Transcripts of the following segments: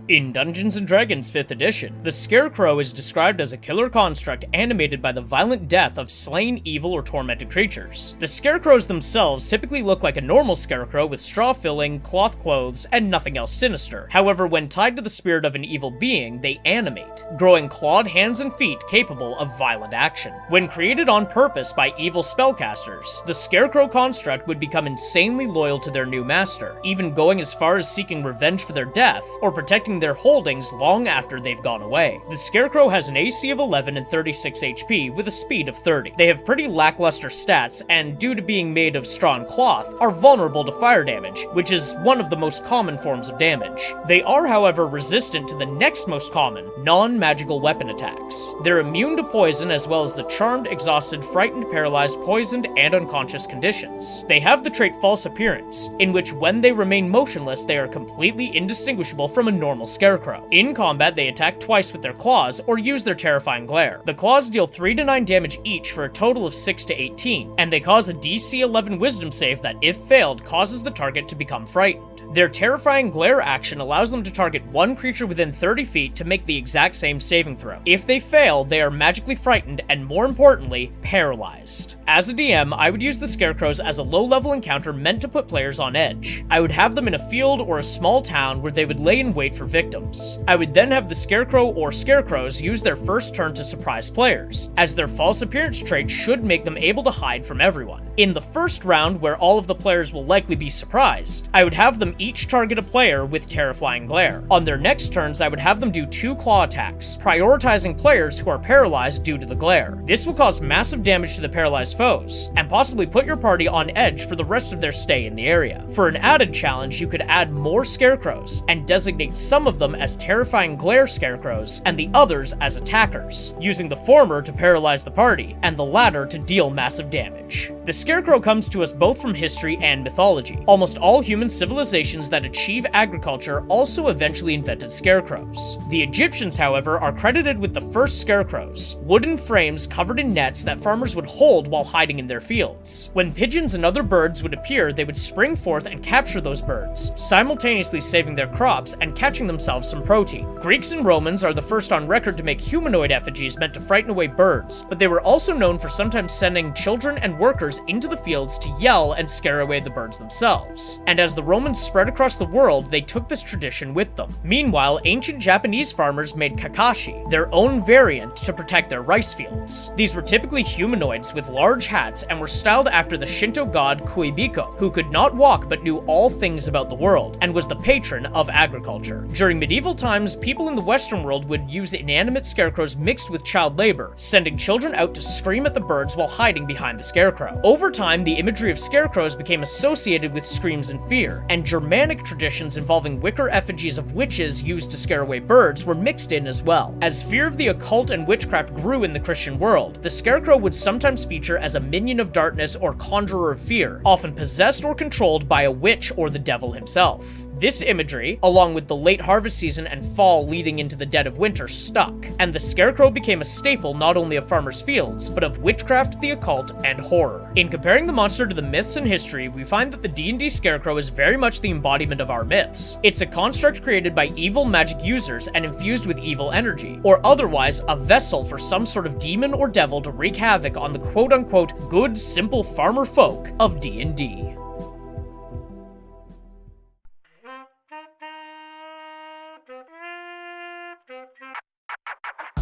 In Dungeons & Dragons 5th edition, the Scarecrow is described as a killer construct animated by the violent death of slain evil or tormented creatures. The Scarecrows themselves typically look like a normal scarecrow with straw filling, cloth clothes, and nothing else sinister. However, when tied to the spirit of an evil being, they animate, growing clawed hands and feet capable of violent action. When created on purpose by evil spellcasters, the Scarecrow construct would become insanely loyal to their new master, even going as far as seeking revenge for their death, or protecting their holdings long after they've gone away. The Scarecrow has an AC of 11 and 36 HP with a speed of 30. They have pretty lackluster stats, and due to being made of straw and cloth, are vulnerable to fire damage, which is one of the most common forms of damage. They are, however, resistant to the next most common, non-magical weapon attacks. They're immune to poison as well as the charmed, exhausted, frightened, paralyzed, poisoned, and unconscious conditions. They have the trait False Appearance, in which when they remain motionless, they are completely indistinguishable from a normal Scarecrow. In combat, they attack twice with their claws or use their terrifying glare. The claws deal 3 to 9 damage each for a total of 6 to 18, and they cause a DC 11 wisdom save that, if failed, causes the target to become frightened. Their terrifying glare action allows them to target one creature within 30 feet to make the exact same saving throw. If they fail, they are magically frightened and, more importantly, paralyzed. As a DM, I would use the Scarecrows as a low-level encounter meant to put players on edge. I would have them in a field or a small town where they would lay in wait for victims. I would then have the Scarecrow or Scarecrows use their first turn to surprise players, as their False Appearance trait should make them able to hide from everyone. In the first round, where all of the players will likely be surprised, I would have them each target a player with Terrifying Glare. On their next turns, I would have them do 2 claw attacks, prioritizing players who are paralyzed due to the glare. This will cause massive damage to the paralyzed foes, and possibly put your party on edge for the rest of their stay in the area. For an added challenge, you could add more Scarecrows, and designate some of them as Terrifying Glare Scarecrows, and the others as attackers, using the former to paralyze the party, and the latter to deal massive damage. The Scarecrow comes to us both from history and mythology. Almost all human civilizations that achieve agriculture also eventually invented scarecrows. The Egyptians, however, are credited with the first scarecrows, wooden frames covered in nets that farmers would hold while hiding in their fields. When pigeons and other birds would appear, they would spring forth and capture those birds, simultaneously saving their crops and catching themselves some protein. Greeks and Romans are the first on record to make humanoid effigies meant to frighten away birds, but they were also known for sometimes sending children and workers into the fields to yell and scare away the birds themselves. And as the Romans spread across the world, they took this tradition with them. Meanwhile, ancient Japanese farmers made kakashi, their own variant to protect their rice fields. These were typically humanoids with large hats and were styled after the Shinto god Kuibiko, who could not walk but knew all things about the world, and was the patron of agriculture. During medieval times, people in the Western world would use inanimate scarecrows mixed with child labor, sending children out to scream at the birds while hiding behind the scarecrow. Over time, the imagery of scarecrows became associated with screams and fear, and Germanic traditions involving wicker effigies of witches used to scare away birds were mixed in as well. As fear of the occult and witchcraft grew in the Christian world, the Scarecrow would sometimes feature as a minion of darkness or conjurer of fear, often possessed or controlled by a witch or the devil himself. This imagery, along with the late harvest season and fall leading into the dead of winter, stuck, and the Scarecrow became a staple not only of farmers' fields, but of witchcraft, the occult, and horror. In comparing the monster to the myths and history, we find that the D&D Scarecrow is very much the embodiment of our myths. It's a construct created by evil magic users and infused with evil energy, or otherwise a vessel for some sort of demon or devil to wreak havoc on the quote-unquote good, simple farmer folk of D&D.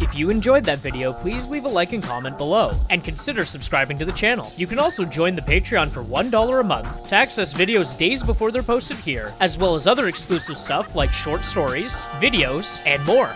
If you enjoyed that video, please leave a like and comment below, and consider subscribing to the channel. You can also join the Patreon for $1 a month to access videos days before they're posted here, as well as other exclusive stuff like short stories, videos, and more.